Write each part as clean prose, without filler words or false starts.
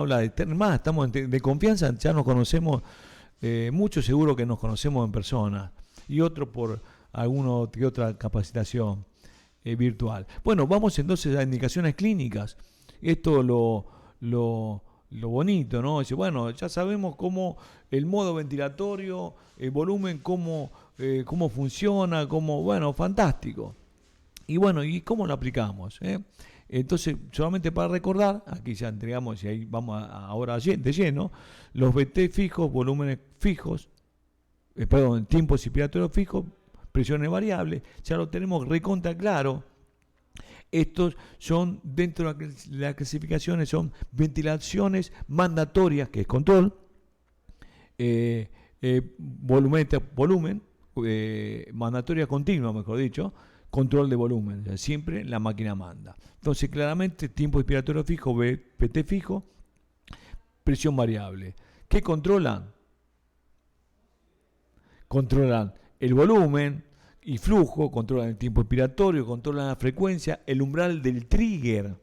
habla de más, estamos de confianza, ya nos conocemos, muchos seguro que nos conocemos en persona y otros por alguna que otra capacitación virtual. Bueno, vamos entonces a indicaciones clínicas. Esto lo bonito, ¿no? Dice, bueno, ya sabemos cómo el modo ventilatorio, el volumen, cómo funciona, bueno, fantástico. Y bueno, ¿y cómo lo aplicamos? Entonces, solamente para recordar, aquí ya entregamos y ahí vamos ahora de lleno, los BT fijos, volúmenes fijos, perdón, tiempos inspiratorios fijos, presiones variables, ya lo tenemos recontra claro. Estos son, dentro de las clasificaciones, son ventilaciones mandatorias, que es control, volumen, mandatoria continua, mejor dicho, control de volumen, o sea, siempre la máquina manda. Entonces, claramente, tiempo inspiratorio fijo, PT fijo, presión variable. ¿Qué controlan? Controlan el volumen y flujo, controlan el tiempo inspiratorio, controlan la frecuencia, el umbral del trigger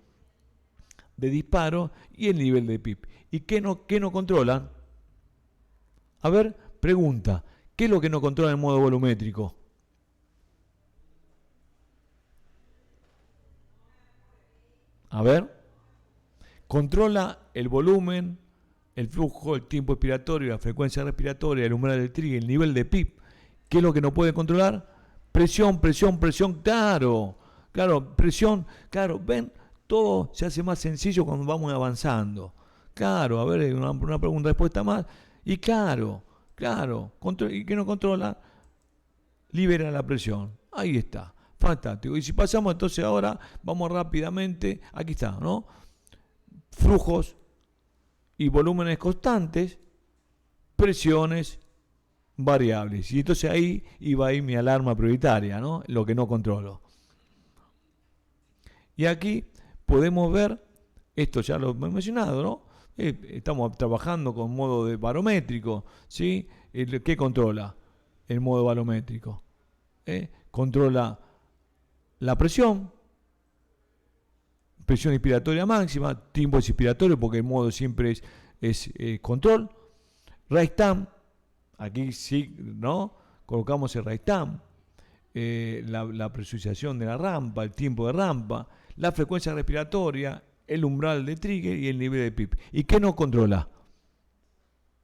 de disparo y el nivel de PIP. ¿Y qué no controlan? A ver, pregunta, ¿qué es lo que no controla el modo volumétrico? A ver, controla el volumen, el flujo, el tiempo expiratorio, la frecuencia respiratoria, el umbral del trigger, el nivel de PIP. ¿Qué es lo que no puede controlar? Presión, claro, presión, claro, ven, todo se hace más sencillo cuando vamos avanzando. Claro, a ver, una pregunta, respuesta más. Y claro, ¿y qué no controla? Libera la presión. Ahí está. Fantástico. Y si pasamos entonces ahora, vamos rápidamente, aquí está, ¿no? Flujos y volúmenes constantes, presiones variables. Y entonces ahí iba a ir mi alarma prioritaria, ¿no? Lo que no controlo. Y aquí podemos ver, esto ya lo hemos mencionado, ¿no? Estamos trabajando con modo de barométrico, ¿sí? ¿Qué controla el modo barométrico? Controla la presión inspiratoria máxima, tiempo inspiratorio, porque el modo siempre es control. Rise time, aquí sí, ¿no? Colocamos el rise time, la presurización de la rampa, el tiempo de rampa, la frecuencia respiratoria, el umbral de trigger y el nivel de PIP. ¿Y qué no controla?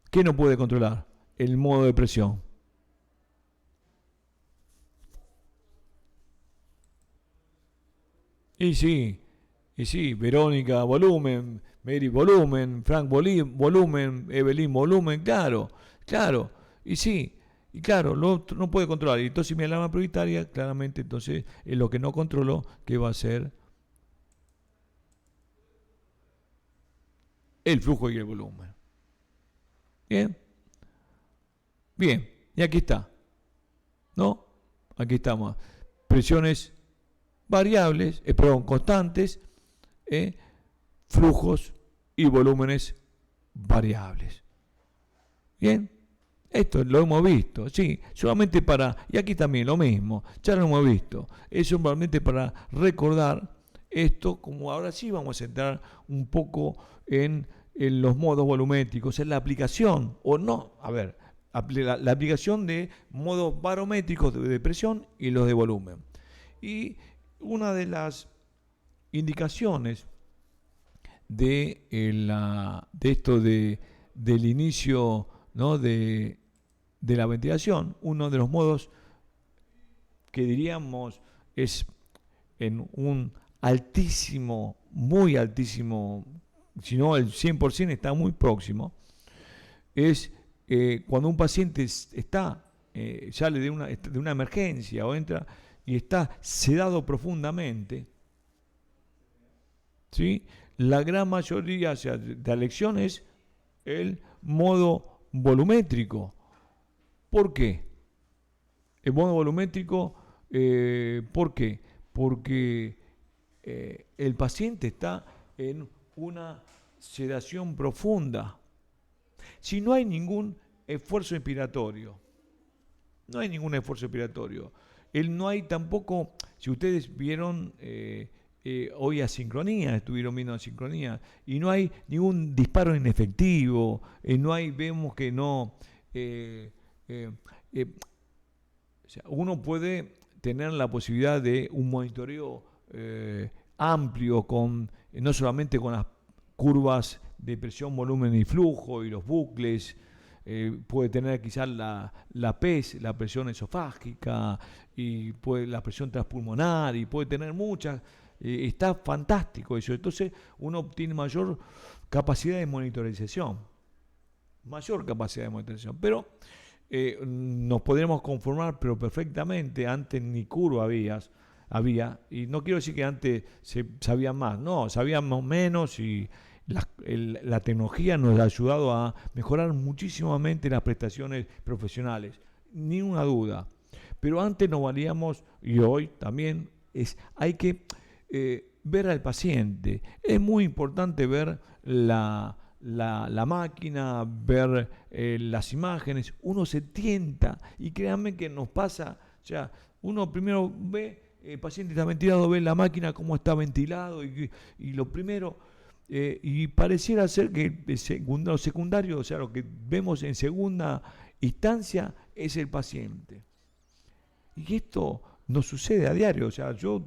¿Qué no puede controlar? El modo de presión. Y sí, Verónica, volumen, Mary, volumen, Frank, volumen, Evelyn, volumen, claro, y sí, y claro, no puede controlar. Y entonces mi alarma prioritaria, claramente, entonces es lo que no controló, que va a ser el flujo y el volumen. Bien, bien, y aquí está, ¿no? Aquí estamos. Presiones variables, perdón, constantes, flujos y volúmenes variables. Bien, esto lo hemos visto, sí, solamente y aquí también lo mismo, ya lo hemos visto, es solamente para recordar esto, como ahora sí vamos a entrar un poco en los modos volumétricos, en la aplicación, o no, a ver, la aplicación de modos barométricos de presión y los de volumen. Y una de las indicaciones del inicio, ¿no? de la ventilación, uno de los modos que diríamos es en un altísimo, muy altísimo, si no el 100% está muy próximo, es cuando un paciente sale de una emergencia o entra y está sedado profundamente, ¿sí? La gran mayoría, o sea, de la elección es el modo volumétrico. ¿Por qué? El modo volumétrico, ¿por qué? Porque el paciente está en una sedación profunda. Si no hay ningún esfuerzo inspiratorio, no hay ningún esfuerzo inspiratorio. No hay tampoco, si ustedes vieron hoy asincronía, estuvieron viendo asincronía, y no hay ningún disparo inefectivo, no hay, vemos que no, eh, eh, eh, o sea, uno puede tener la posibilidad de un monitoreo amplio, con no solamente con las curvas de presión, volumen y flujo y los bucles, puede tener quizás la PES, la presión esofágica, y puede, la presión transpulmonar, y puede tener muchas. Está fantástico eso. Entonces uno obtiene capacidad de monitorización, mayor capacidad de monitorización. Pero nos podríamos conformar, pero perfectamente, antes ni curva había, y no quiero decir que antes se sabía más, no, sabíamos menos, y la tecnología nos ha ayudado a mejorar muchísimamente las prestaciones profesionales, ni una duda. Pero antes no valíamos, y hoy también hay que ver al paciente. Es muy importante ver la máquina, ver las imágenes. Uno se tienta, y créanme que nos pasa, o sea, uno primero ve, el paciente está ventilado, ve la máquina cómo está ventilado, y lo primero, y pareciera ser que lo secundario, o sea, lo que vemos en segunda instancia es el paciente. Y esto nos sucede a diario, o sea, yo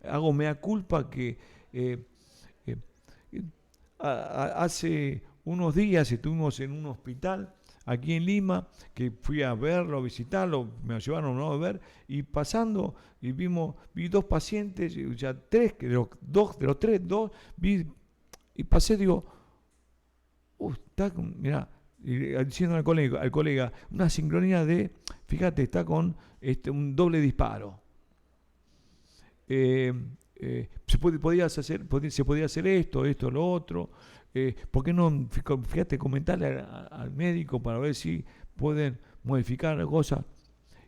hago mea culpa que eh, eh, hace unos días estuvimos en un hospital aquí en Lima, que fui a verlo, a visitarlo, me lo llevaron, ¿no?, a ver, y pasando, y vi dos pacientes, o sea, tres, de los tres, dos, vi, y pasé, digo, mirá, diciendo al colega, una sincronía fíjate, está con un doble disparo. Se podía hacer esto, lo otro. ¿Por qué no, fíjate, comentarle al médico para ver si pueden modificar la cosa?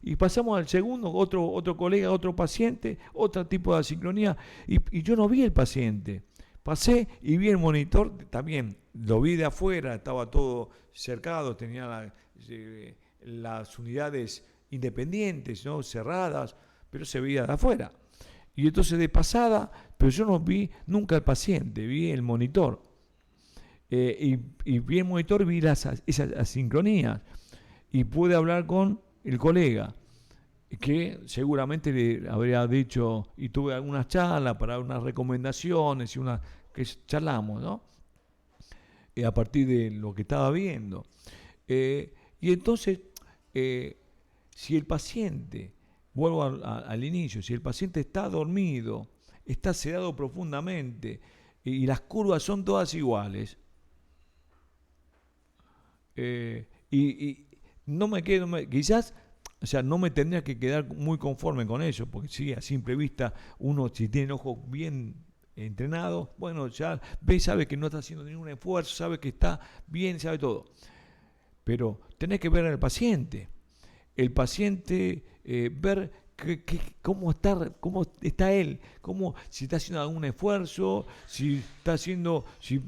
Y pasamos al segundo, otro colega, otro paciente, otro tipo de asincronía, y yo no vi el paciente. Pasé y vi el monitor, también lo vi de afuera, estaba todo cercado, tenía las unidades independientes, ¿no?, cerradas, pero se veía de afuera. Y entonces de pasada, pero yo no vi nunca al paciente, vi el monitor. Y vi el monitor, vi esas asincronías, y pude hablar con el colega, que seguramente le habría dicho, y tuve algunas charlas para unas recomendaciones y que charlamos, ¿no? A partir de lo que estaba viendo. Y entonces, si el paciente, vuelvo al inicio, si el paciente está dormido, está sedado profundamente, y las curvas son todas iguales, y no me quedo, quizás, o sea, no me tendría que quedar muy conforme con eso, porque sí, a simple vista, uno, si tiene el ojo bien entrenado, bueno, ya ve, sabe que no está haciendo ningún esfuerzo, sabe que está bien, sabe todo. Pero tenés que ver al paciente. El paciente, ver cómo está él, si está haciendo algún esfuerzo, si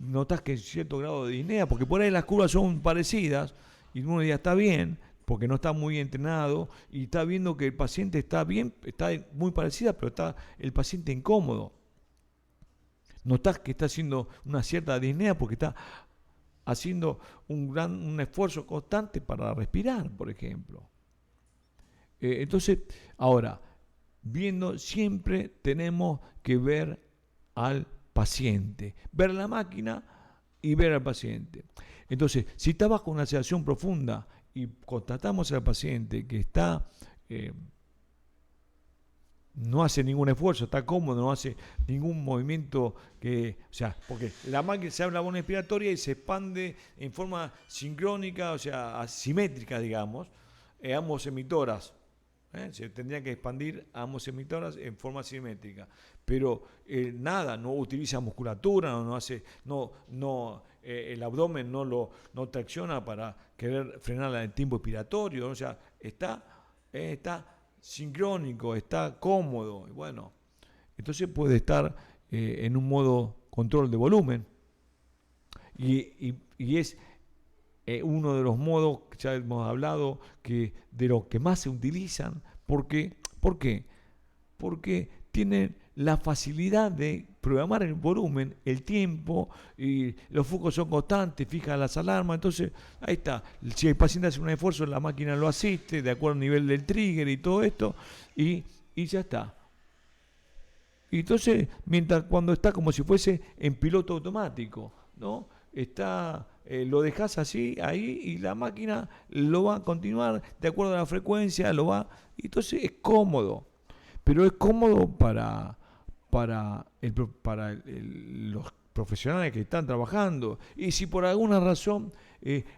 notas que hay cierto grado de disnea, porque por ahí las curvas son parecidas, y uno ya está bien, porque no está muy entrenado, y está viendo que el paciente está bien, está muy parecida, pero está el paciente incómodo. Notás que está haciendo una cierta disnea porque está haciendo un esfuerzo constante para respirar, por ejemplo. Entonces, ahora, siempre tenemos que ver al paciente, ver la máquina y ver al paciente. Entonces, si está bajo una sedación profunda y constatamos al paciente que no hace ningún esfuerzo, está cómodo, no hace ningún movimiento o sea, porque la máquina se abre la bola expiratoria y se expande en forma sincrónica, o sea, asimétrica, digamos, ambos emitoras. Se tendrían que expandir ambos emitoras en forma simétrica, pero nada, no utiliza musculatura, el abdomen no tracciona para querer frenar el tiempo expiratorio, o sea, está sincrónico, está cómodo, y bueno, entonces puede estar en un modo control de volumen, y es uno de los modos que ya hemos hablado, de los que más se utilizan. ¿Por qué? Porque tienen la facilidad de programar el volumen, el tiempo, y los focos son constantes, fija las alarmas, entonces ahí está. Si el paciente hace un esfuerzo, la máquina lo asiste, de acuerdo al nivel del trigger y todo esto, y ya está. Y entonces, mientras cuando está como si fuese en piloto automático, ¿no? Está, lo dejas así, ahí, y la máquina lo va a continuar de acuerdo a la frecuencia, lo va. Y entonces es cómodo, pero es cómodo para los profesionales que están trabajando. Y si por alguna razón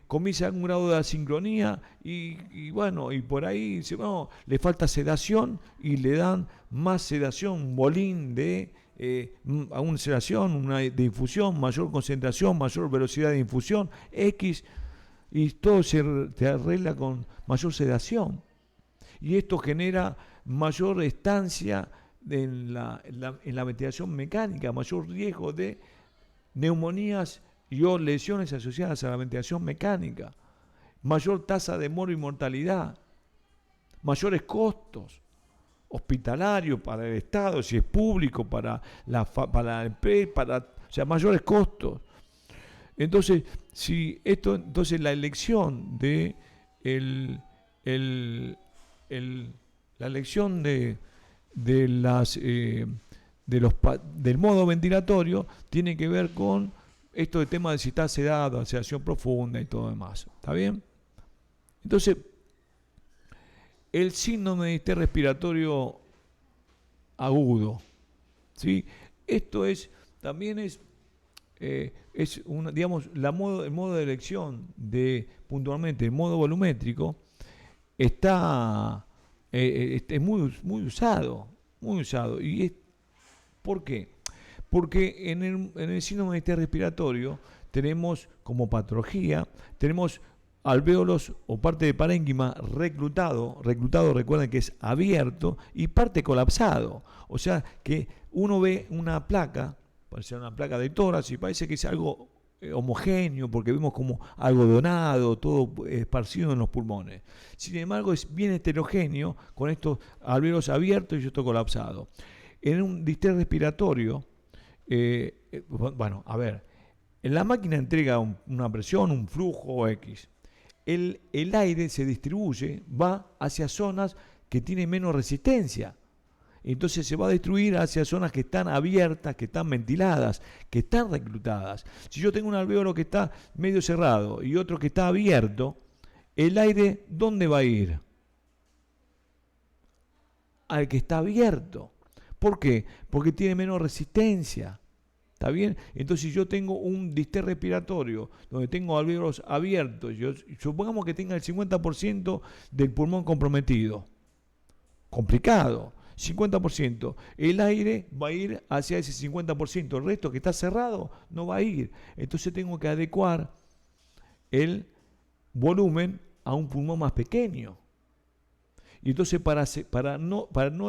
comienza algún grado de asincronía y bueno, y por ahí dice, no, le falta sedación y le dan más sedación, un bolín de a una sedación, una de infusión, mayor concentración, mayor velocidad de infusión, X, y todo se arregla con mayor sedación. Y esto genera mayor estancia en la ventilación mecánica, mayor riesgo de neumonías y o lesiones asociadas a la ventilación mecánica, mayor tasa de moro y mortalidad, mayores costos hospitalarios para el Estado, si es público, para la empresa, o sea, mayores costos. Entonces, entonces la elección de la elección de las del modo ventilatorio tiene que ver con esto de tema de si está sedado, sedación profunda y todo demás. ¿Está bien? Entonces, el síndrome de distrés respiratorio agudo, ¿sí? Esto también es digamos, el modo de elección de puntualmente el modo volumétrico está es muy usado, muy usado. ¿Por qué? Porque en el síndrome de distrés respiratorio tenemos como patología, tenemos alvéolos o parte de parénquima reclutado, recuerden que es abierto, y parte colapsado. O sea que uno ve una placa, parece una placa de tórax, y parece que es algo homogéneo, porque vemos como algo donado, todo esparcido en los pulmones. Sin embargo, es bien heterogéneo, con estos alvéolos abiertos y esto colapsado. En un distrés respiratorio, bueno, a ver, la máquina entrega una presión, un flujo X. El aire se distribuye, va hacia zonas que tienen menos resistencia. Entonces se va a distribuir hacia zonas que están abiertas, que están ventiladas, que están reclutadas. Si yo tengo un alvéolo que está medio cerrado y otro que está abierto, el aire, ¿dónde va a ir? Al que está abierto. ¿Por qué? Porque tiene menos resistencia. ¿Está bien? Entonces, si yo tengo un distrés respiratorio donde tengo alvéolos abiertos, supongamos que tenga el 50% del pulmón comprometido. Complicado. 50%. El aire va a ir hacia ese 50%. El resto que está cerrado no va a ir. Entonces tengo que adecuar el volumen a un pulmón más pequeño. Y entonces para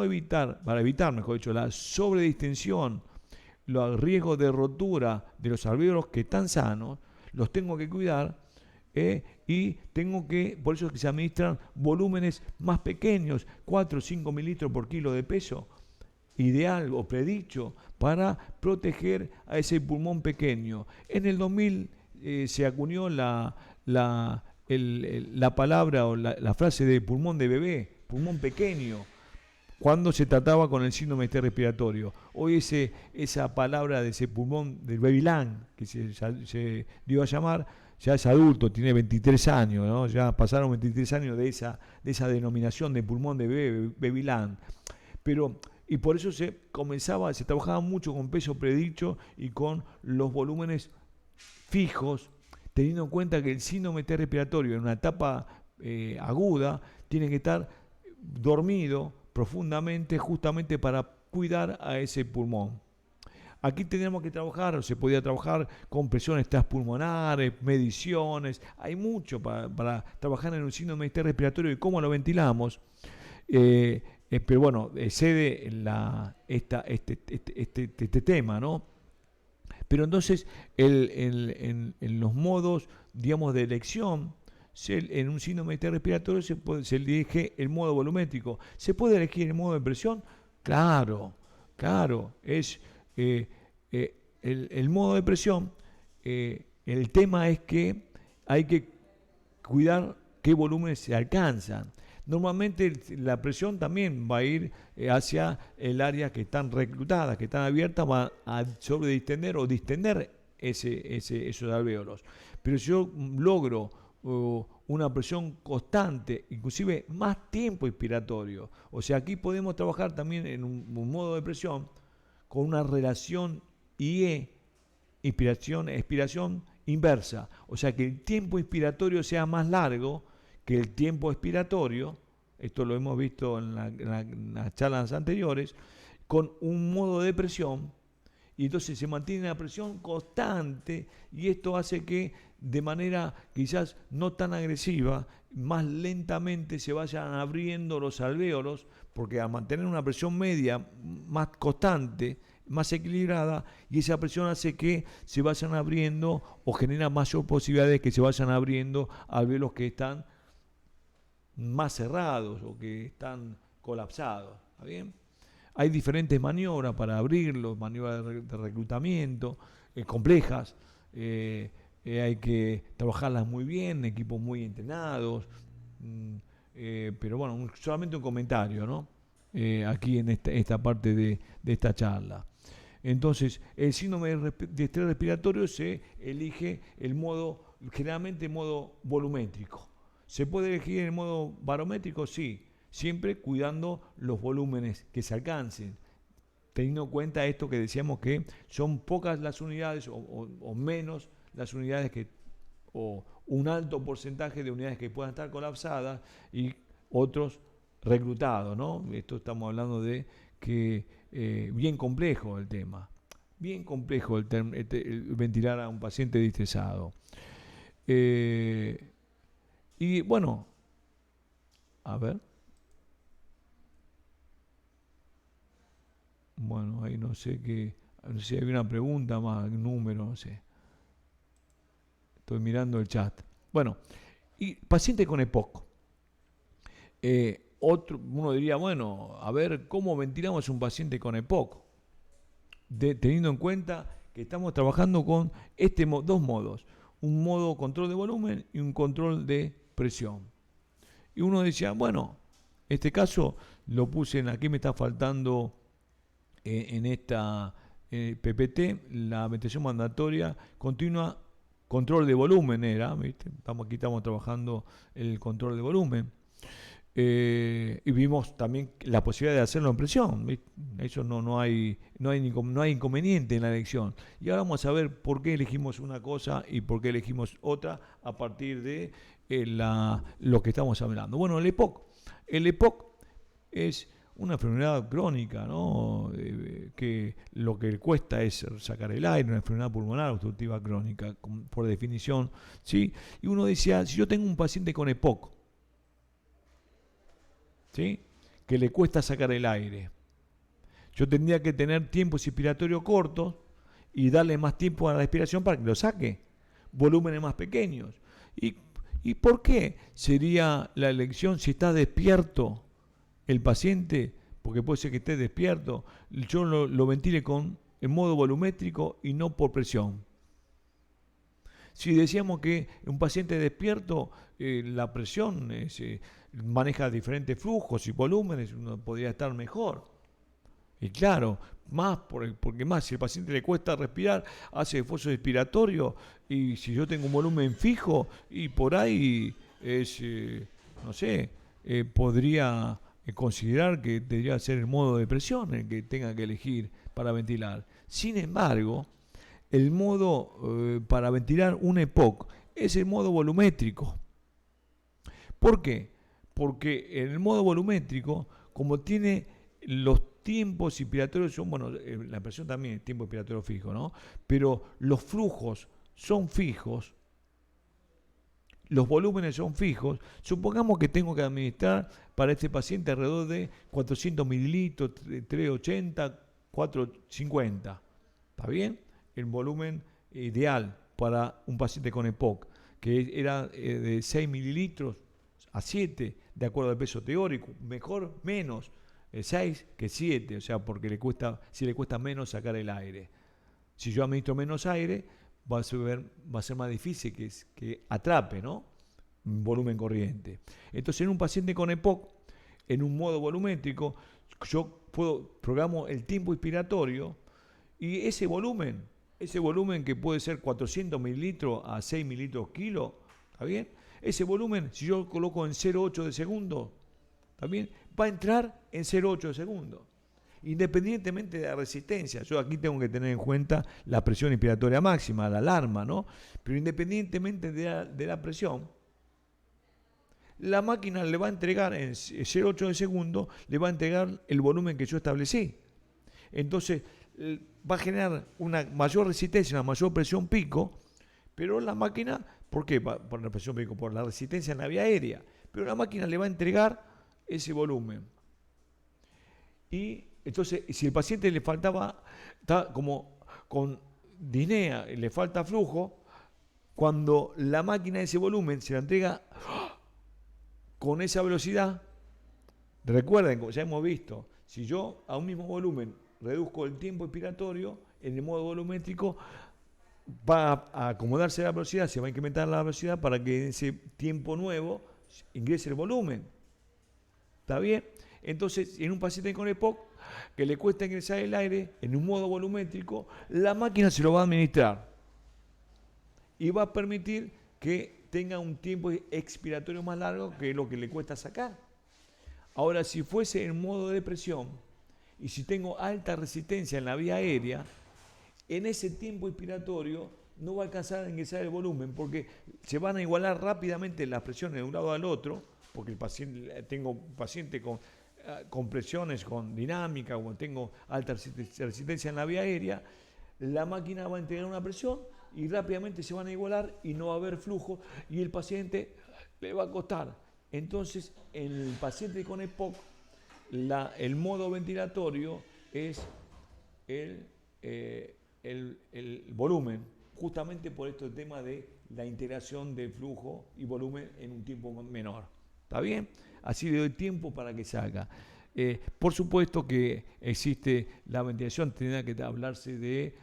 evitar, mejor dicho, la sobredistensión, los riesgos de rotura de los alvéolos que están sanos, los tengo que cuidar, y por eso es que se administran volúmenes más pequeños, 4 o 5 mililitros por kilo de peso, ideal o predicho para proteger a ese pulmón pequeño. En el 2000 se acuñó la palabra o la frase de pulmón de bebé, pulmón pequeño, cuando se trataba con el síndrome de distrés respiratorio. Hoy esa palabra de ese pulmón del baby lung, que se dio a llamar, ya es adulto, tiene 23 años, ¿no? Ya pasaron 23 años de esa denominación de pulmón de bebé, baby lung. Y por eso se trabajaba mucho con peso predicho y con los volúmenes fijos, teniendo en cuenta que el síndrome de distrés respiratorio en una etapa aguda tiene que estar dormido profundamente, justamente para cuidar a ese pulmón. Aquí tenemos que trabajar, o se podía trabajar con presiones transpulmonares, mediciones, hay mucho para trabajar en un síndrome de distrés respiratorio y cómo lo ventilamos. Pero bueno, excede este tema, ¿no? Pero entonces, en los modos, digamos, de elección, en un síndrome de distrés respiratorio se elige el modo volumétrico. ¿Se puede elegir el modo de presión? Claro. Claro, es el modo de presión. El tema es que hay que cuidar qué volúmenes se alcanzan. Normalmente la presión también va a ir hacia el área que están reclutadas, que están abiertas, va a sobredistender o distender esos alvéolos. Pero si yo logro una presión constante, inclusive más tiempo inspiratorio, o sea, aquí podemos trabajar también en un modo de presión con una relación IE, inspiración, expiración inversa. O sea, que el tiempo inspiratorio sea más largo que el tiempo expiratorio. Esto lo hemos visto en las charlas anteriores, con un modo de presión. Y entonces se mantiene la presión constante y esto hace que de manera quizás no tan agresiva, más lentamente se vayan abriendo los alvéolos, porque al mantener una presión media más constante, más equilibrada, y esa presión hace que se vayan abriendo o genera mayor posibilidad de que se vayan abriendo alvéolos que están más cerrados o que están colapsados. ¿Está bien? Hay diferentes maniobras para abrirlos, maniobras de reclutamiento, complejas. Hay que trabajarlas muy bien, equipos muy entrenados. Pero bueno, solamente un comentario, ¿no? Aquí en esta parte de esta charla. Entonces, el síndrome de estrés respiratorio se elige el modo, generalmente el modo volumétrico. ¿Se puede elegir el modo barométrico? Sí, siempre cuidando los volúmenes que se alcancen, teniendo en cuenta esto que decíamos que son pocas las unidades o menos las unidades o un alto porcentaje de unidades que puedan estar colapsadas y otros reclutados, ¿no? Esto estamos hablando de que bien complejo el tema, bien complejo el ventilar a un paciente distresado. Y bueno, a ver. Bueno, ahí no sé qué, no sé si hay una pregunta más, un número, no sé. Estoy mirando el chat. Bueno, y paciente con EPOC. Uno diría, bueno, a ver, ¿cómo ventilamos un paciente con EPOC? Teniendo en cuenta que estamos trabajando con dos modos. Un modo control de volumen y un control de presión. Y uno decía, bueno, este caso lo puse aquí me está faltando en esta PPT, la ventilación mandatoria continua, control de volumen era, ¿viste? Aquí estamos trabajando el control de volumen. Y vimos también la posibilidad de hacerlo en presión, ¿viste? Eso no hay inconveniente en la elección. Y ahora vamos a ver por qué elegimos una cosa y por qué elegimos otra a partir de lo que estamos hablando. Bueno, el EPOC es una enfermedad crónica, ¿no? Que lo que cuesta es sacar el aire, una enfermedad pulmonar obstructiva crónica, por definición, ¿sí? Y uno decía, si yo tengo un paciente con EPOC, ¿sí?, que le cuesta sacar el aire, yo tendría que tener tiempos inspiratorios cortos y darle más tiempo a la respiración para que lo saque, volúmenes más pequeños. ¿Y por qué sería la elección si está despierto el paciente? Porque puede ser que esté despierto, yo lo ventile con el modo volumétrico y no por presión. Si decíamos que un paciente despierto, la presión maneja diferentes flujos y volúmenes, uno podría estar mejor. Y claro, porque más, si al paciente le cuesta respirar, hace esfuerzo respiratorio, y si yo tengo un volumen fijo, y por ahí no sé, podría considerar que debería ser el modo de presión el que tenga que elegir para ventilar. Sin embargo, el modo para ventilar un EPOC es el modo volumétrico. ¿Por qué? Porque en el modo volumétrico, como tiene los tiempos inspiratorios, bueno, la presión también es tiempo inspiratorio fijo, ¿no? Pero los flujos son fijos, los volúmenes son fijos. Supongamos que tengo que administrar para este paciente alrededor de 400 mililitros, 380, 450. ¿Está bien? El volumen ideal para un paciente con EPOC, que era de 6 mililitros a 7, de acuerdo al peso teórico, mejor, menos, 6 que 7, o sea, porque si le cuesta menos sacar el aire. Si yo administro menos aire, va a ser más difícil que atrape, ¿no? Un volumen corriente. Entonces, en un paciente con EPOC, en un modo volumétrico, yo programo el tiempo inspiratorio y ese volumen que puede ser 400 mililitros a 6 mililitros kilo, ¿está bien? Ese volumen, si yo lo coloco en 0,8 de segundo, ¿está bien? Va a entrar en 0,8 de segundo. Independientemente de la resistencia, yo aquí tengo que tener en cuenta la presión inspiratoria máxima, la alarma, ¿no? Pero independientemente de la presión, la máquina le va a entregar en 0,8 de segundo, le va a entregar el volumen que yo establecí. Entonces, va a generar una mayor resistencia, una mayor presión pico, pero la máquina, ¿por qué? Por la presión pico, por la resistencia en la vía aérea. Pero la máquina le va a entregar ese volumen. Y entonces, si el paciente le faltaba, está como con disnea, le falta flujo, cuando la máquina ese volumen se la entrega con esa velocidad, recuerden, como ya hemos visto, si yo a un mismo volumen reduzco el tiempo expiratorio, en el modo volumétrico va a acomodarse la velocidad, se va a incrementar la velocidad para que en ese tiempo nuevo ingrese el volumen. ¿Está bien? Entonces, en un paciente con EPOC que le cuesta ingresar el aire en un modo volumétrico, la máquina se lo va a administrar y va a permitir que tenga un tiempo expiratorio más largo que lo que le cuesta sacar. Ahora, si fuese en modo de presión y si tengo alta resistencia en la vía aérea, en ese tiempo expiratorio no va a alcanzar a ingresar el volumen porque se van a igualar rápidamente las presiones de un lado al otro, porque tengo paciente con presiones, con dinámica, o tengo alta resistencia en la vía aérea, la máquina va a entregar una presión y rápidamente se van a igualar y no va a haber flujo y el paciente le va a costar. Entonces, en el paciente con EPOC, el modo ventilatorio es el volumen, justamente por este tema de la integración de flujo y volumen en un tiempo menor. ¿Está bien? Así le doy tiempo para que salga. Por supuesto que existe la ventilación, tendrá que hablarse de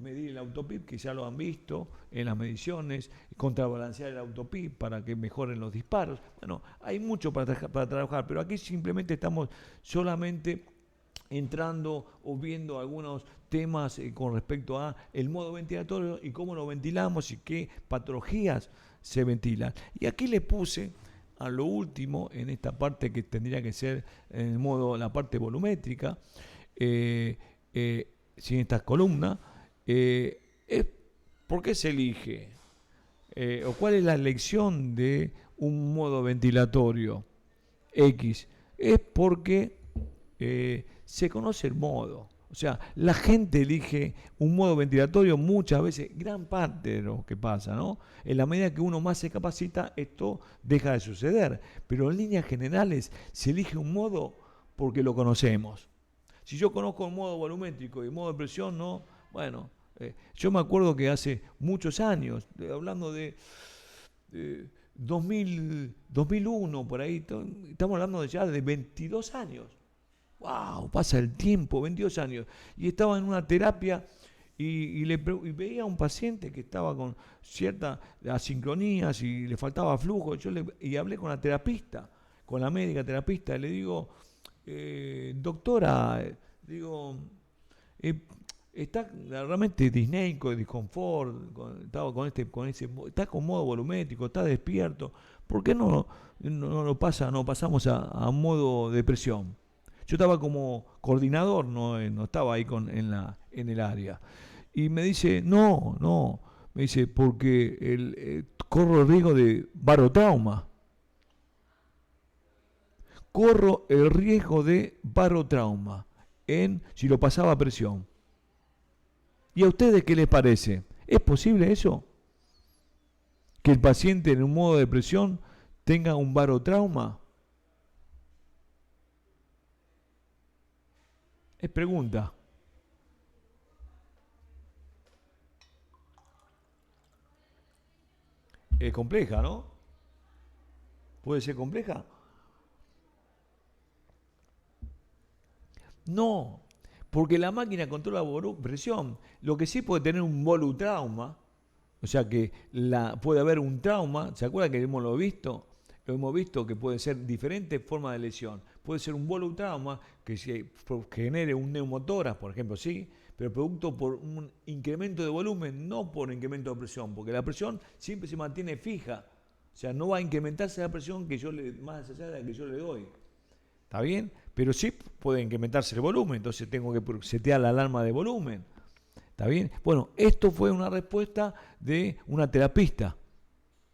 medir el autopip, que ya lo han visto en las mediciones, contrabalancear el autopip para que mejoren los disparos. Bueno, hay mucho para trabajar, pero aquí simplemente estamos solamente entrando o viendo algunos temas con respecto a el modo ventilatorio y cómo lo ventilamos y qué patologías se ventilan. Y aquí le puse a lo último en esta parte que tendría que ser en el modo, la parte volumétrica, sin estas columnas, ¿por qué se elige? ¿O cuál es la elección de un modo ventilatorio X? Es porque se conoce el modo. O sea, la gente elige un modo ventilatorio muchas veces, gran parte de lo que pasa, ¿no? En la medida que uno más se capacita, esto deja de suceder. Pero en líneas generales se elige un modo porque lo conocemos. Si yo conozco el modo volumétrico y el modo de presión, no, bueno, yo me acuerdo que hace muchos años, hablando de 2001, por ahí, estamos hablando ya de 22 años. ¡Wow! Pasa el tiempo, 22 años. Y estaba en una terapia y veía a un paciente que estaba con ciertas asincronías y le faltaba flujo. Y hablé con la terapista, con la médica terapista, y le digo, doctora, digo, está realmente disneico, disconfort, está con modo volumétrico, está despierto. ¿Por qué no pasamos a modo de presión? Yo estaba como coordinador, no estaba ahí en el área. Y me dice, no, me dice, porque corro el riesgo de barotrauma. Corro el riesgo de barotrauma si lo pasaba a presión. ¿Y a ustedes qué les parece? ¿Es posible eso? ¿Que el paciente en un modo de presión tenga un barotrauma? Es pregunta. Es compleja, ¿no? ¿Puede ser compleja? No, porque la máquina controla presión. Lo que sí puede tener un volutrauma, o sea que puede haber un trauma. ¿Se acuerdan que hemos lo visto? Lo hemos visto que puede ser diferentes formas de lesión. Puede ser un volutrauma que genere un neumotórax, por ejemplo, sí, pero producto por un incremento de volumen, no por incremento de presión, porque la presión siempre se mantiene fija. O sea, no va a incrementarse la presión más allá de la que yo le doy. ¿Está bien? Pero sí puede incrementarse el volumen, entonces tengo que setear la alarma de volumen. ¿Está bien? Bueno, esto fue una respuesta de una terapista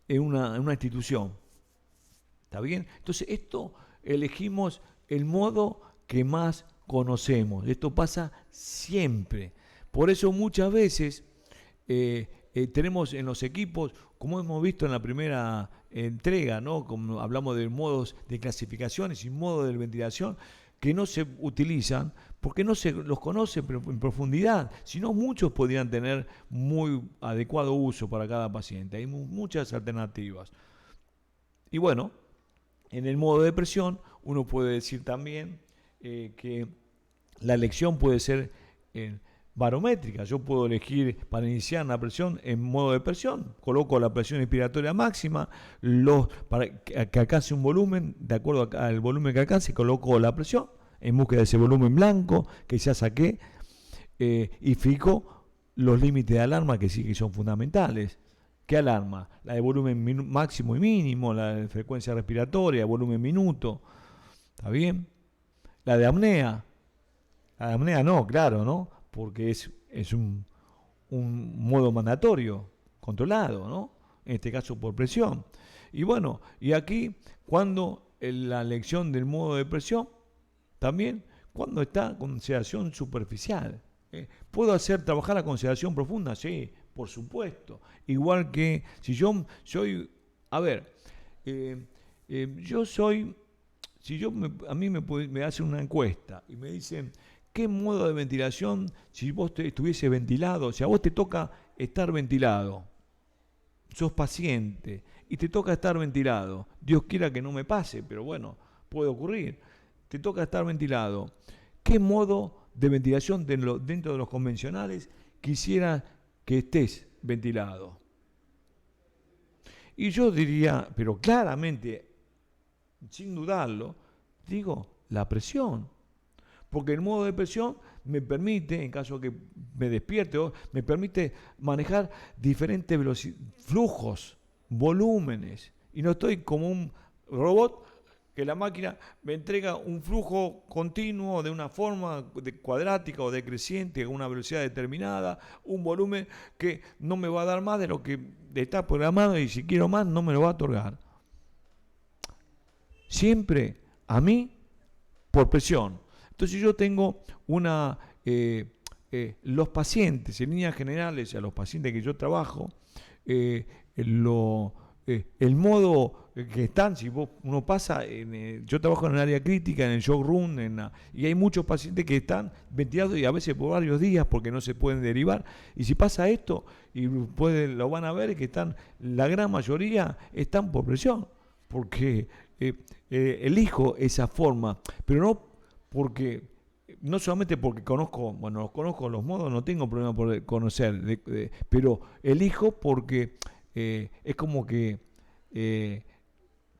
en una institución. ¿Está bien? Entonces, esto elegimos el modo que más conocemos. Esto pasa siempre. Por eso muchas veces tenemos en los equipos, como hemos visto en la primera entrega, ¿no? Como hablamos de modos de clasificaciones y modos de ventilación, que no se utilizan porque no se los conoce en profundidad, sino muchos podrían tener muy adecuado uso para cada paciente. Hay muchas alternativas. Y bueno, en el modo de presión uno puede decir también que la elección puede ser barométrica. Yo puedo elegir para iniciar la presión en modo de presión, coloco la presión inspiratoria máxima, para que alcance un volumen, de acuerdo al volumen que alcance, coloco la presión en búsqueda de ese volumen blanco que ya saqué, y fijo los límites de alarma que sí que son fundamentales. ¿Qué alarma? La de volumen máximo y mínimo, la de frecuencia respiratoria, volumen minuto, ¿está bien? La de apnea. La de apnea no, claro, ¿no? Porque es un modo mandatorio, controlado, ¿no? En este caso por presión. Y bueno, y aquí, cuando la elección del modo de presión, también cuando está con sedación superficial. ¿Puedo trabajar la consideración profunda? Sí, por supuesto. Igual que si yo soy, a ver, yo soy, si yo a mí me hacen una encuesta y me dicen, ¿qué modo de ventilación, si vos estuviese ventilado, si a vos te toca estar ventilado, sos paciente y te toca estar ventilado, Dios quiera que no me pase, pero bueno, puede ocurrir, te toca estar ventilado, ¿qué modo de ventilación dentro de los convencionales quisiera que estés ventilado? Y yo diría, pero claramente, sin dudarlo, digo, la presión. Porque el modo de presión me permite, en caso que me despierte, me permite manejar diferentes flujos, volúmenes. Y no estoy como un robot que la máquina me entrega un flujo continuo de una forma cuadrática o decreciente a una velocidad determinada, un volumen que no me va a dar más de lo que está programado, y si quiero más no me lo va a otorgar. Siempre a mí por presión. Entonces yo tengo los pacientes, en líneas generales, a los pacientes que yo trabajo, el modo que están, si uno pasa, yo trabajo en el área crítica, en el shock room, y hay muchos pacientes que están ventilados y a veces por varios días porque no se pueden derivar. Y si pasa esto, y lo van a ver, que la gran mayoría están por presión, porque elijo esa forma, pero no solamente porque los conozco los modos, no tengo problema por conocer, pero elijo porque es como que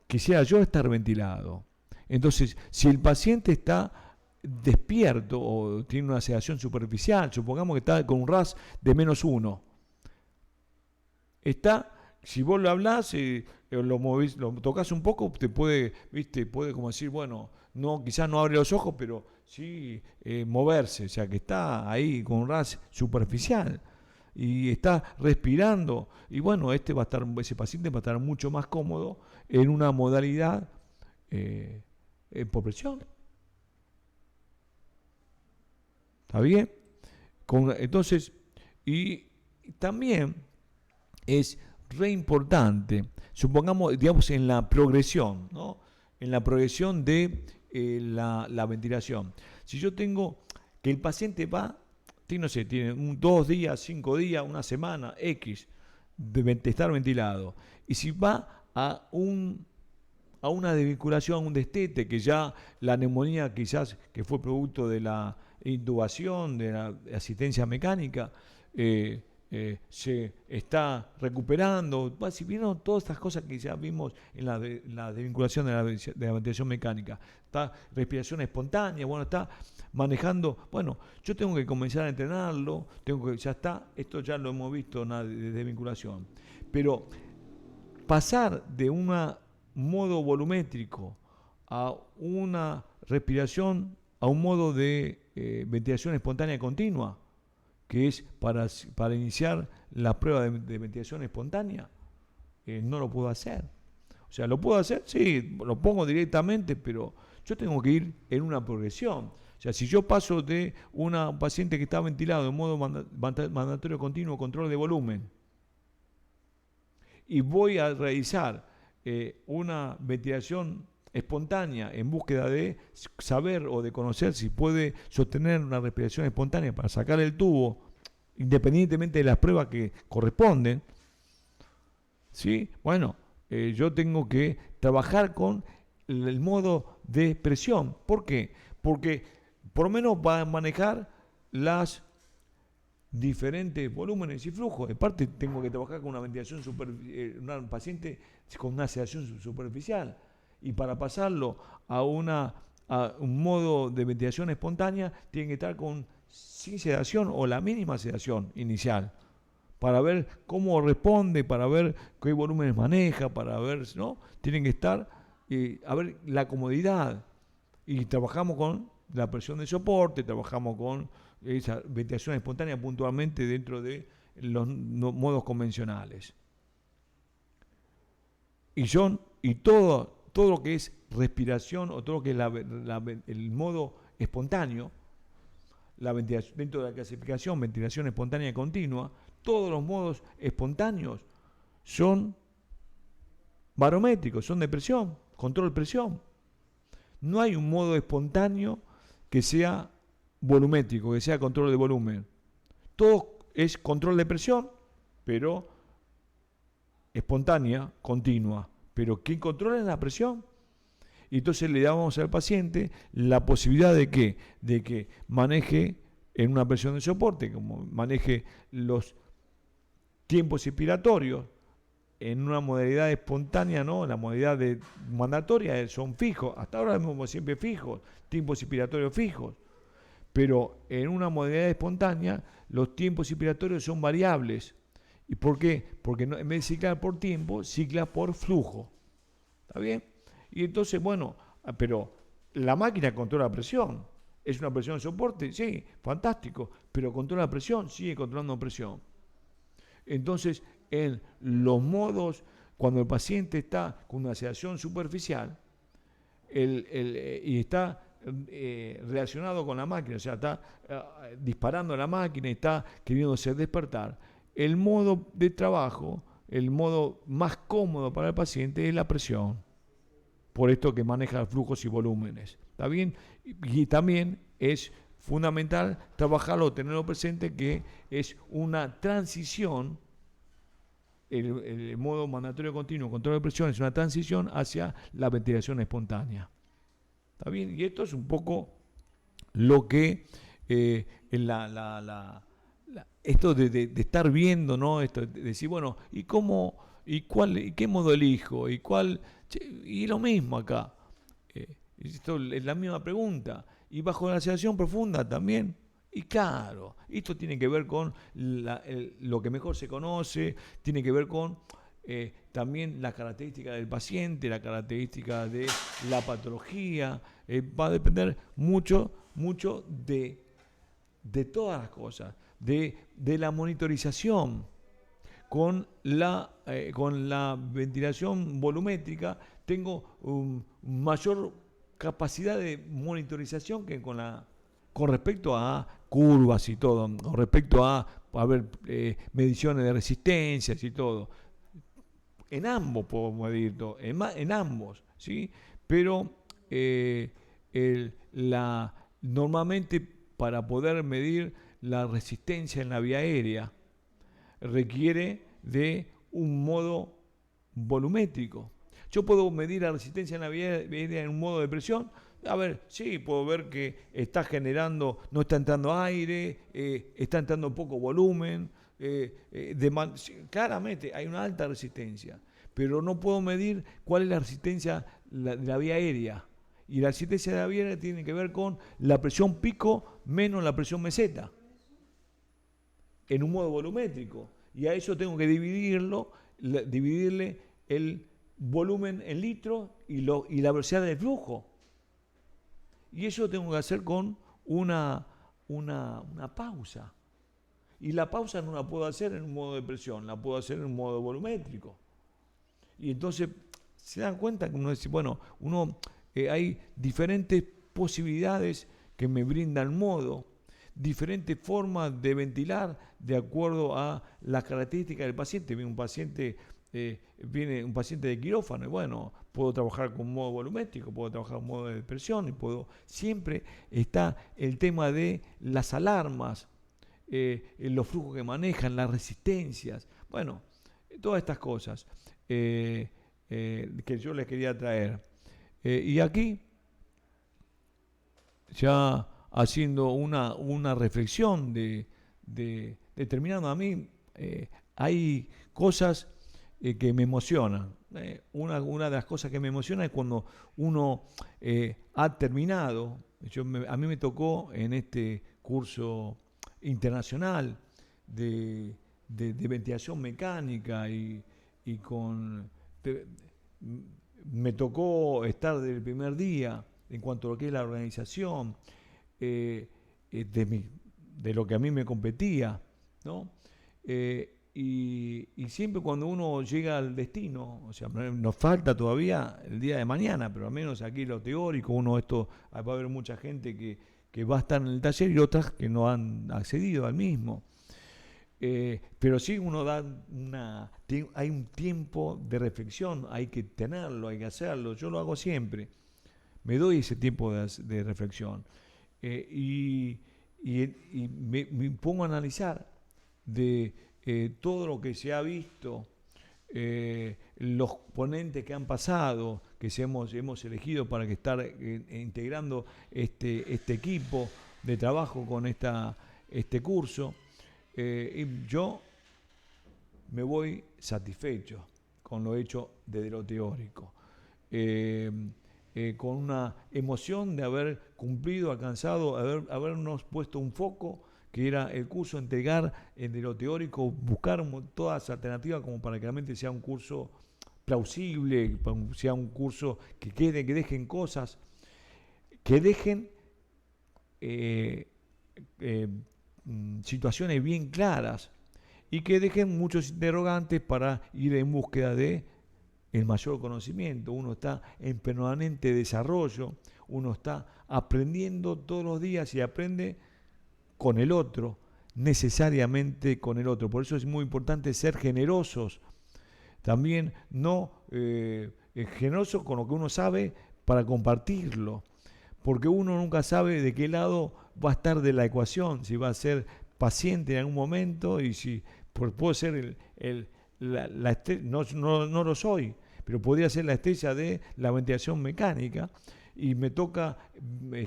quisiera yo estar ventilado. Entonces, si el paciente está despierto o tiene una sedación superficial, supongamos que está con un RAS de -1, si vos lo hablás, lo movís, lo tocas un poco, puede como decir, bueno, quizás no abre los ojos, pero sí moverse, o sea que está ahí con un RAS superficial y está respirando, y bueno, ese paciente va a estar mucho más cómodo en una modalidad por presión. ¿Está bien? Entonces, y también es re importante, supongamos, digamos, en la progresión, ¿no? En la progresión de la ventilación. Si yo tengo que el paciente tiene 2 días, 5 días, una semana, X, de estar ventilado, y si va a a una desvinculación, a un destete, que ya la neumonía quizás que fue producto de la intubación, de la asistencia mecánica, se está recuperando. Si vieron todas estas cosas que ya vimos en la desvinculación de la ventilación mecánica, está respiración espontánea, bueno, está manejando, bueno, yo tengo que comenzar a entrenarlo, ya está, esto ya lo hemos visto en la desvinculación, pero pasar de un modo volumétrico a una respiración, a un modo de ventilación espontánea continua, que es para iniciar la prueba de ventilación espontánea, no lo puedo hacer. O sea, ¿lo puedo hacer? Sí, lo pongo directamente, pero yo tengo que ir en una progresión. O sea, si yo paso de un paciente que está ventilado en modo mandatorio continuo, control de volumen, y voy a realizar una ventilación espontánea en búsqueda de saber o de conocer si puede sostener una respiración espontánea para sacar el tubo, independientemente de las pruebas que corresponden, ¿sí? Bueno, yo tengo que trabajar con el modo de presión. ¿Por qué? Porque por lo menos va a manejar las diferentes volúmenes y flujos. De parte, tengo que trabajar con una ventilación un paciente con una sedación superficial, y para pasarlo a un modo de ventilación espontánea tiene que estar sin sedación o la mínima sedación inicial, para ver cómo responde, para ver qué volúmenes maneja, para ver, ¿no? Tienen que estar, a ver la comodidad, y trabajamos con la presión de soporte, trabajamos con esa ventilación espontánea puntualmente dentro de los modos convencionales. Y todo lo que es respiración, o todo lo que es el modo espontáneo, la ventilación, dentro de la clasificación ventilación espontánea continua, todos los modos espontáneos son barométricos, son de presión, control de presión. No hay un modo espontáneo que sea volumétrico, que sea control de volumen. Todo es control de presión, pero espontánea, continua. Pero ¿quién controla la presión? Y entonces le damos al paciente la posibilidad de que maneje en una presión de soporte, como maneje los tiempos expiratorios en una modalidad espontánea, ¿no? La modalidad mandatoria son fijos. Hasta ahora vemos siempre fijos, tiempos expiratorios fijos. Pero en una modalidad espontánea los tiempos expiratorios son variables. ¿Y por qué? Porque en vez de ciclar por tiempo, cicla por flujo. ¿Está bien? Y entonces, bueno, pero la máquina controla la presión. ¿Es una presión de soporte? Sí, fantástico. Pero controla la presión, sigue controlando presión. Entonces, en los modos, cuando el paciente está con una sedación superficial y está relacionado con la máquina, o sea, está disparando la máquina y está queriéndose despertar, el modo de trabajo, el modo más cómodo para el paciente es la presión, por esto que maneja flujos y volúmenes. ¿Está bien? Y también es fundamental trabajarlo, tenerlo presente, que es una transición. El modo mandatorio continuo, control de presión, es una transición hacia la ventilación espontánea. ¿Está bien? Y esto es un poco lo que esto de estar viendo, ¿no? Esto de decir, bueno, ¿y cómo, y qué modo elijo? Y lo mismo acá. Esto es la misma pregunta. Y bajo la sedación profunda también. Y claro, esto tiene que ver con lo que mejor se conoce, tiene que ver con también las características del paciente, la característica de la patología. Va a depender mucho de todas las cosas, de la monitorización. Con la ventilación volumétrica tengo mayor capacidad de monitorización que con respecto a curvas y todo, con respecto a ver mediciones de resistencias y todo. En ambos puedo medir todo, en ambos, ¿sí? Pero normalmente, para poder medir la resistencia en la vía aérea, requiere de un modo volumétrico. Yo puedo medir la resistencia aérea en un modo de presión. A ver, sí, puedo ver que está generando, no está entrando aire, está entrando poco volumen. Claramente hay una alta resistencia, pero no puedo medir cuál es la resistencia de la vía aérea. Y la resistencia de la vía aérea tiene que ver con la presión pico menos la presión meseta en un modo volumétrico. Y a eso tengo que dividirle el volumen en litros y la velocidad del flujo. Y eso tengo que hacer con una pausa. Y la pausa no la puedo hacer en un modo de presión, la puedo hacer en un modo volumétrico. Y entonces se dan cuenta que uno dice, bueno, hay diferentes posibilidades que me brindan modo, diferentes formas de ventilar de acuerdo a las características del paciente. Viene un paciente de quirófano y bueno, puedo trabajar con modo volumétrico, puedo trabajar con modo de presión y siempre está el tema de las alarmas, los flujos que manejan, las resistencias, bueno, todas estas cosas que yo les quería traer. Y aquí, ya haciendo una reflexión determinando a mí, hay cosas que me emocionan. Una de las cosas que me emociona es cuando uno ha terminado. A mí me tocó en este curso internacional de ventilación mecánica de- me tocó estar desde el primer día en cuanto a lo que es la organización, eh, de lo que a mí me competía, ¿no? Y siempre cuando uno llega al destino, o sea, nos falta todavía el día de mañana, pero al menos aquí lo teórico, va a haber mucha gente que va a estar en el taller y otras que no han accedido al mismo. Pero sí uno hay un tiempo de reflexión, hay que tenerlo, hay que hacerlo, yo lo hago siempre, me doy ese tiempo de reflexión. Y me pongo a analizar de todo lo que se ha visto, los ponentes que han pasado, hemos elegido para que estar integrando este equipo de trabajo con este curso. Y yo me voy satisfecho con lo hecho desde lo teórico, eh, con una emoción de haber cumplido, alcanzado, habernos puesto un foco que era el curso, entregar de lo teórico, buscar todas las alternativas como para que realmente sea un curso plausible, sea un curso que dejen cosas, que dejen eh, eh, situaciones bien claras y que dejen muchos interrogantes para ir en búsqueda de el mayor conocimiento. Uno está en permanente desarrollo, uno está aprendiendo todos los días y aprende con el otro, necesariamente con el otro. Por eso es muy importante ser generosos, también no generosos con lo que uno sabe para compartirlo, porque uno nunca sabe de qué lado va a estar de la ecuación, si va a ser paciente en algún momento y si puede ser no lo soy, pero podría ser la estrella de la ventilación mecánica y me toca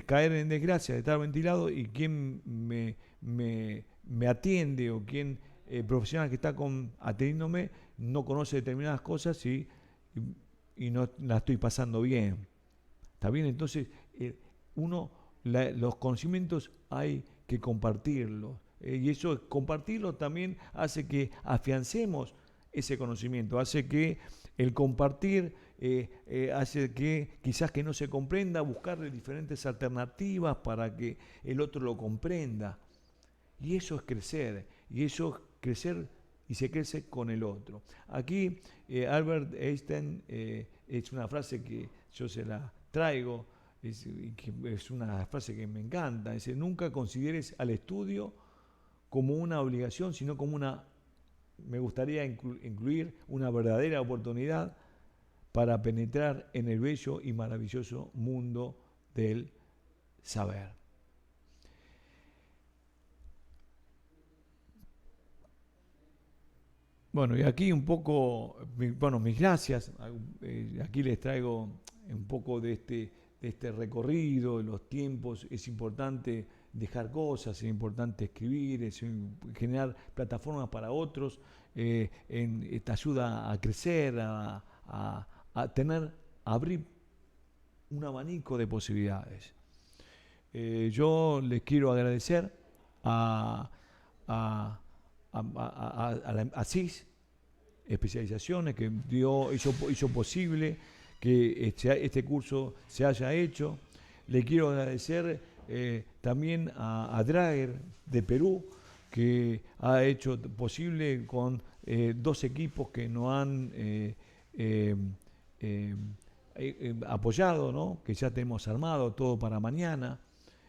caer en desgracia de estar ventilado y quién me atiende o quién profesional que está atendiéndome no conoce determinadas cosas y no la estoy pasando bien. ¿Está bien? Entonces, los conocimientos hay que compartirlos. Y eso, compartirlo también hace que afiancemos ese conocimiento, hace que el compartir hace que quizás que no se comprenda, buscarle diferentes alternativas para que el otro lo comprenda. Y eso es crecer, y se crece con el otro. Aquí Albert Einstein, es una frase que yo se la traigo, es una frase que me encanta, dice, nunca consideres al estudio como una obligación, sino como me gustaría incluir una verdadera oportunidad para penetrar en el bello y maravilloso mundo del saber. Bueno, y aquí un poco, bueno, mis gracias. Aquí les traigo un poco de este recorrido, de los tiempos. Es importante dejar cosas, es importante escribir, generar plataformas para otros. Te ayuda a crecer, a tener, a abrir un abanico de posibilidades. Yo les quiero agradecer a, a, a CIS Especializaciones que hizo posible que este curso se haya hecho. Le quiero agradecer también a Drager de Perú, que ha hecho posible con dos equipos que nos han eh, eh, apoyado, ¿no? Que ya tenemos armado todo para mañana.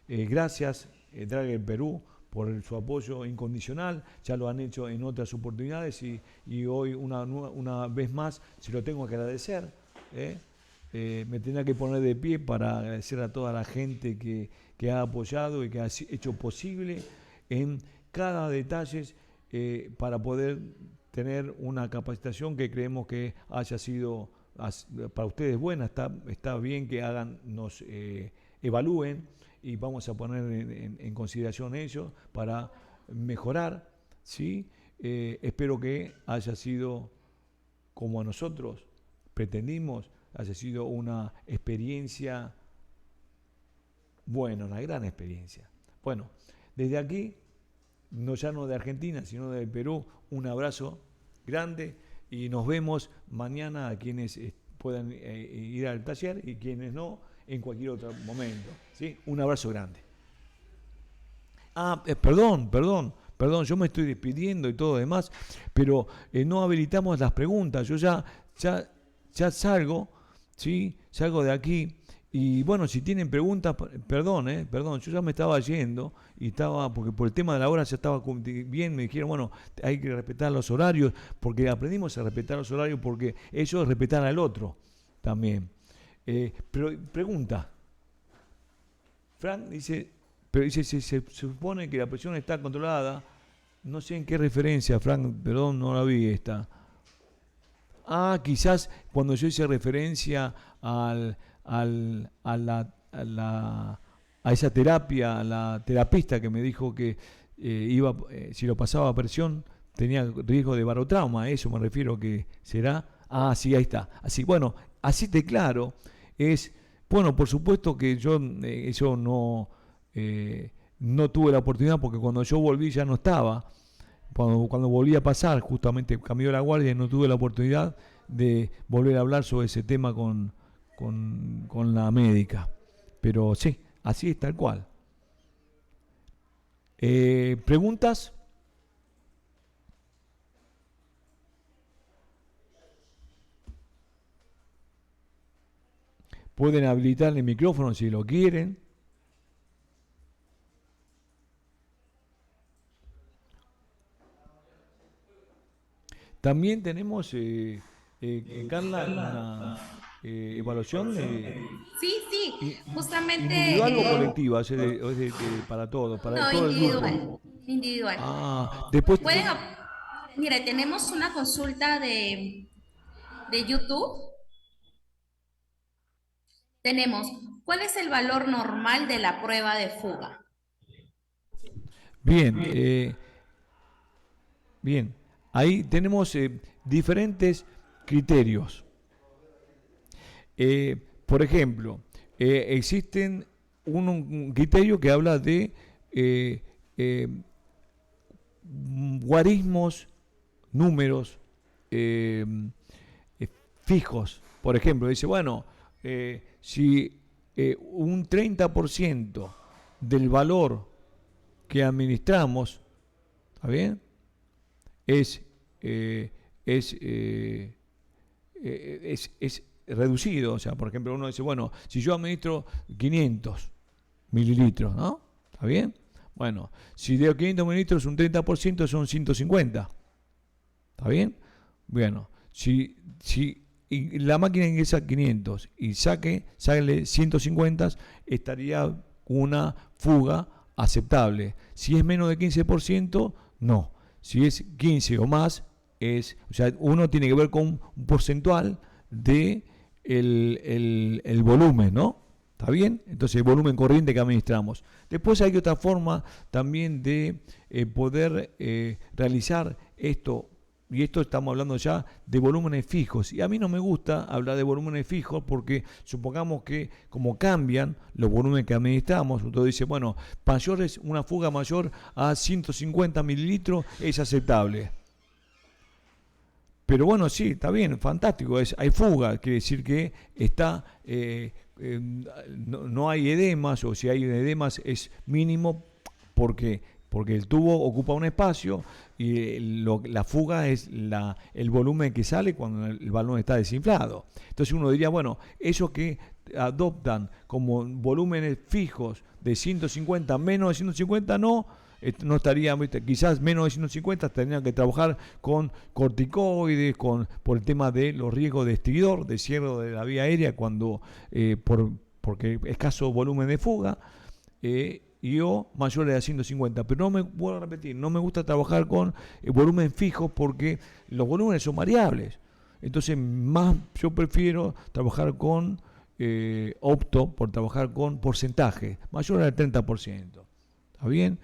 Gracias, Drager Perú, por su apoyo incondicional. Ya lo han hecho en otras oportunidades y hoy una vez más se lo tengo que agradecer. Me tenía que poner de pie para agradecer a toda la gente que ha apoyado y que ha hecho posible en cada detalle para poder tener una capacitación que creemos que haya sido para ustedes buena. Está bien que nos evalúen y vamos a poner en consideración ello para mejorar, ¿sí? Espero que haya sido como nosotros pretendimos, haya sido una experiencia buena, una gran experiencia. Bueno, desde aquí, ya no de Argentina, sino del Perú, un abrazo grande y nos vemos mañana a quienes puedan ir al taller y quienes no, en cualquier otro momento. ¿Sí? Un abrazo grande. Perdón, yo me estoy despidiendo y todo lo demás, pero no habilitamos las preguntas. Yo ya salgo, ¿sí? Salgo de aquí. Y bueno, si tienen preguntas, perdón, yo ya me estaba yendo y porque por el tema de la hora ya estaba bien, me dijeron, bueno, hay que respetar los horarios, porque aprendimos a respetar los horarios, porque eso es respetar al otro también. Pero pregunta, Frank dice, pero dice, se supone que la presión está controlada, no sé en qué referencia, Frank, perdón, no la vi esta. Quizás cuando yo hice referencia a esa terapia, a la terapista que me dijo que si lo pasaba a presión tenía riesgo de barotrauma, a eso me refiero que será. Sí, ahí está. Así, bueno, así te claro, bueno, por supuesto que yo eso no tuve la oportunidad porque cuando yo volví ya no estaba. Cuando volví a pasar, justamente cambió la guardia y no tuve la oportunidad de volver a hablar sobre ese tema con la médica. Pero sí, así es tal cual. ¿Preguntas? Pueden habilitar el micrófono si lo quieren. También tenemos, Carla, una evaluación Sí, justamente individual o colectiva, para todo, para no, todo el grupo. individual. Después, Pueden, mira, tenemos una consulta de YouTube. Tenemos, ¿cuál es el valor normal de la prueba de fuga? bien, bien, ahí tenemos diferentes criterios. Por ejemplo, existen un criterio que habla de eh, guarismos, números eh, fijos. Por ejemplo, dice, bueno, si un 30% del valor que administramos, ¿está bien? Es, eh, es, eh, es reducido. O sea, por ejemplo, uno dice, bueno, si yo administro 500 mililitros, ¿no? ¿Está bien? Bueno, si de 500 mililitros un 30% son 150. ¿Está bien? Bueno, si y la máquina ingresa 500 y sale 150, estaría una fuga aceptable. Si es menos de 15%, no. Si es 15 o más, o sea, uno tiene que ver con un porcentual de el volumen, ¿no? ¿Está bien? Entonces el volumen corriente que administramos. Después hay otra forma también de poder realizar esto, y esto estamos hablando ya de volúmenes fijos. Y a mí no me gusta hablar de volúmenes fijos porque supongamos que como cambian los volúmenes que administramos, usted dice, bueno, una fuga mayor a 150 mililitros es aceptable. Pero bueno, sí, está bien, fantástico, hay fuga, quiere decir que está, no hay edemas, o si hay edemas es mínimo porque el tubo ocupa un espacio y la fuga es el volumen que sale cuando el balón está desinflado. Entonces uno diría, bueno, esos que adoptan como volúmenes fijos de 150, menos de 150 no estaría, quizás menos de 150 tendrían que trabajar con corticoides, por el tema de los riesgos de estridor, de cierre de la vía aérea, porque escaso volumen de fuga, o mayores de 150. Pero no me vuelvo a repetir, no me gusta trabajar con volumen fijos porque los volúmenes son variables. Entonces, yo prefiero trabajar opto por trabajar con porcentaje, mayor al 30%. ¿Está bien?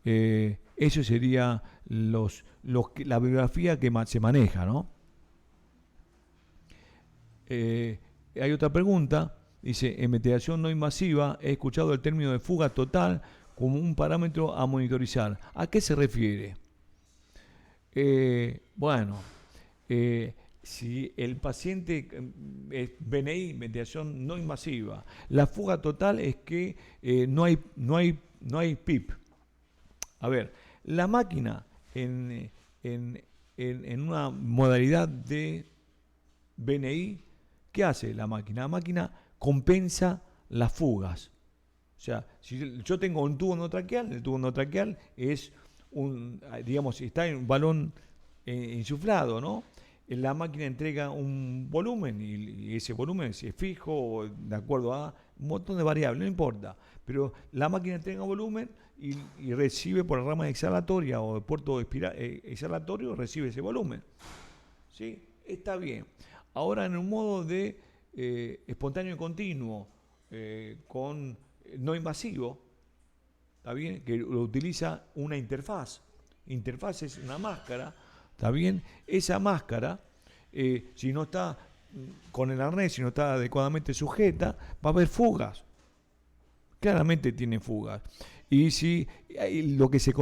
Eso sería la bibliografía que se maneja, ¿no? Hay otra pregunta, dice, en ventilación no invasiva he escuchado el término de fuga total como un parámetro a monitorizar. ¿A qué se refiere? Si el paciente es BNI, ventilación no invasiva, la fuga total es que no hay PIP. A ver, la máquina en una modalidad de BNI, ¿qué hace la máquina? La máquina compensa las fugas. O sea, si yo tengo un tubo endotraqueal, el tubo endotraqueal es está en un balón insuflado, ¿no? La máquina entrega un volumen y ese volumen si es fijo o de acuerdo a un montón de variables, no importa. Pero la máquina entrega volumen y recibe por la rama exhalatoria o el puerto exhalatorio, recibe ese volumen. ¿Sí? Está bien. Ahora en un modo de espontáneo y continuo con no invasivo, ¿está bien? Que lo utiliza una interfaz. Interfaz es una máscara, ¿está bien? Esa máscara, si no está con el arnés, si no está adecuadamente sujeta, va a haber fugas. Claramente tiene fugas. Y si lo que se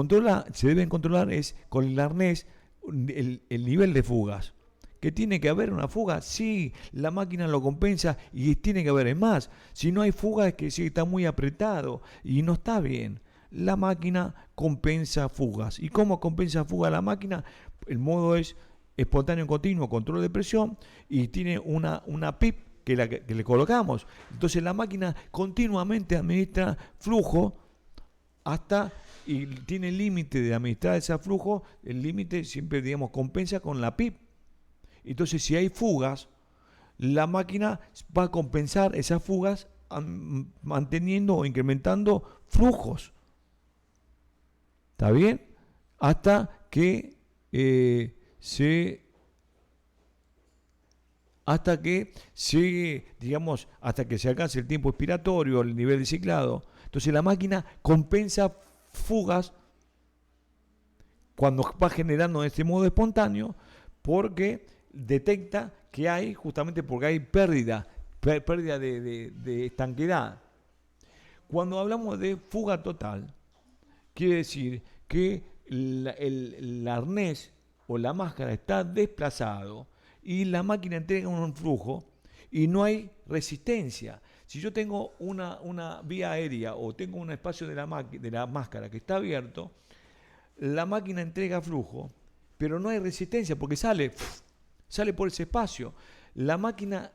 deben controlar es con el arnés el nivel de fugas. ¿Que tiene que haber una fuga? Sí, la máquina lo compensa y tiene que haber. Es más, si no hay fuga es que sí está muy apretado y no está bien. La máquina compensa fugas. ¿Y cómo compensa fuga la máquina? El modo es espontáneo continuo, control de presión, y tiene una PIP que le colocamos. Entonces la máquina continuamente administra flujo y tiene el límite de administrar ese flujo, el límite siempre, compensa con la PIP. Entonces, si hay fugas, la máquina va a compensar esas fugas manteniendo o incrementando flujos. ¿Está bien? Hasta que hasta que se alcance el tiempo expiratorio, el nivel de ciclado. Entonces, la máquina compensa fugas cuando va generando este modo espontáneo porque detecta que hay, justamente porque hay pérdida de estanquedad. Cuando hablamos de fuga total, quiere decir que el arnés o la máscara está desplazado y la máquina entrega un flujo y no hay resistencia. Si yo tengo una vía aérea o tengo un espacio de la máscara que está abierto, la máquina entrega flujo, pero no hay resistencia porque sale por ese espacio. La máquina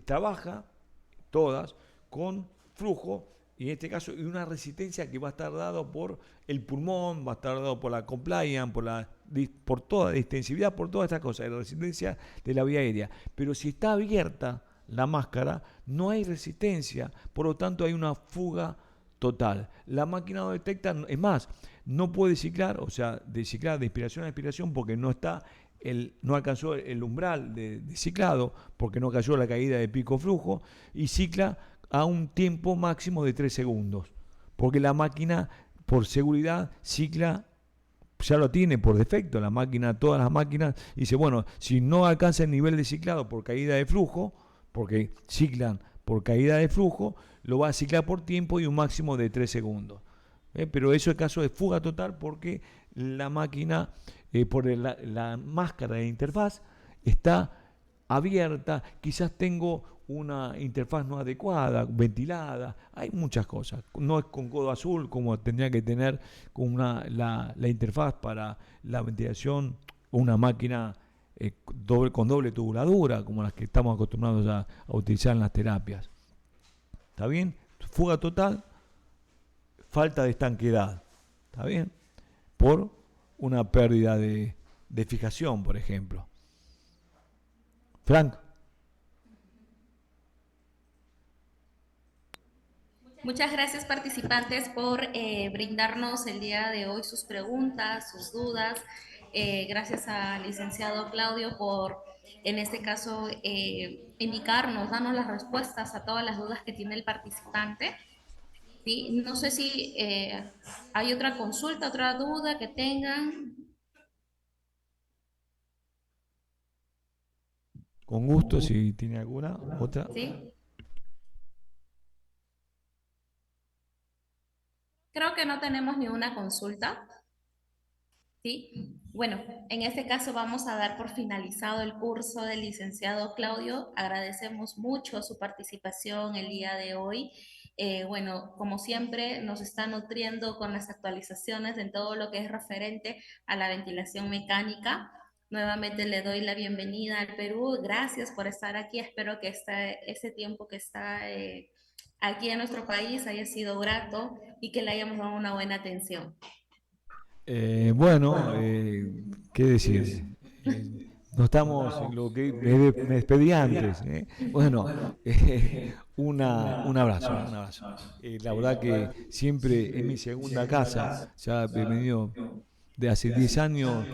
trabaja, todas, con flujo, y en este caso, y una resistencia que va a estar dado por el pulmón, va a estar dado por la compliance, por toda la extensividad, por todas estas cosas, la resistencia de la vía aérea. Pero si está abierta la máscara, no hay resistencia, por lo tanto hay una fuga total. La máquina no detecta, es más, no puede ciclar, o sea, de ciclar de inspiración a expiración porque no alcanzó el umbral de ciclado, porque no cayó la caída de pico flujo, y cicla a un tiempo máximo de 3 segundos. Porque la máquina, por seguridad, cicla, ya lo tiene por defecto la máquina, todas las máquinas, dice, bueno, si no alcanza el nivel de ciclado por caída de flujo, porque ciclan por caída de flujo, lo va a ciclar por tiempo y un máximo de 3 segundos. Pero eso es caso de fuga total porque la máquina, por la máscara de interfaz, está abierta, quizás tengo una interfaz no adecuada, ventilada, hay muchas cosas. No es con codo azul como tendría que tener con la interfaz para la ventilación, una máquina con doble tubuladura, como las que estamos acostumbrados a utilizar en las terapias. ¿Está bien? Fuga total, falta de estanquedad. ¿Está bien? Por una pérdida de fijación, por ejemplo. Frank. Muchas gracias participantes por brindarnos el día de hoy sus preguntas, sus dudas. Gracias al licenciado Claudio por, en este caso, indicarnos, darnos las respuestas a todas las dudas que tiene el participante. ¿Sí? No sé si hay otra consulta, otra duda que tengan. Con gusto, si tiene alguna otra. ¿Sí? Creo que no tenemos ni una consulta. ¿Sí? Bueno, en este caso vamos a dar por finalizado el curso del licenciado Claudio. Agradecemos mucho su participación el día de hoy. Bueno, como siempre, nos está nutriendo con las actualizaciones en todo lo que es referente a la ventilación mecánica. Nuevamente le doy la bienvenida al Perú. Gracias por estar aquí. Espero que ese tiempo que está aquí en nuestro país haya sido grato y que le hayamos dado una buena atención. Bueno, ¿qué decir? No estamos en lo que me despedí antes. Bueno, un abrazo, un abrazo. La verdad que siempre es mi segunda casa, ya he venido de hace 10 años,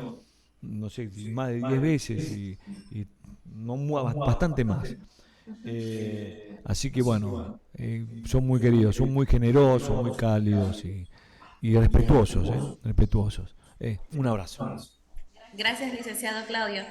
no sé, más de 10 veces y no, bastante más. Así que bueno, son muy queridos, son muy generosos, muy cálidos y respetuosos, respetuosos. Un abrazo. Gracias, licenciado Claudio.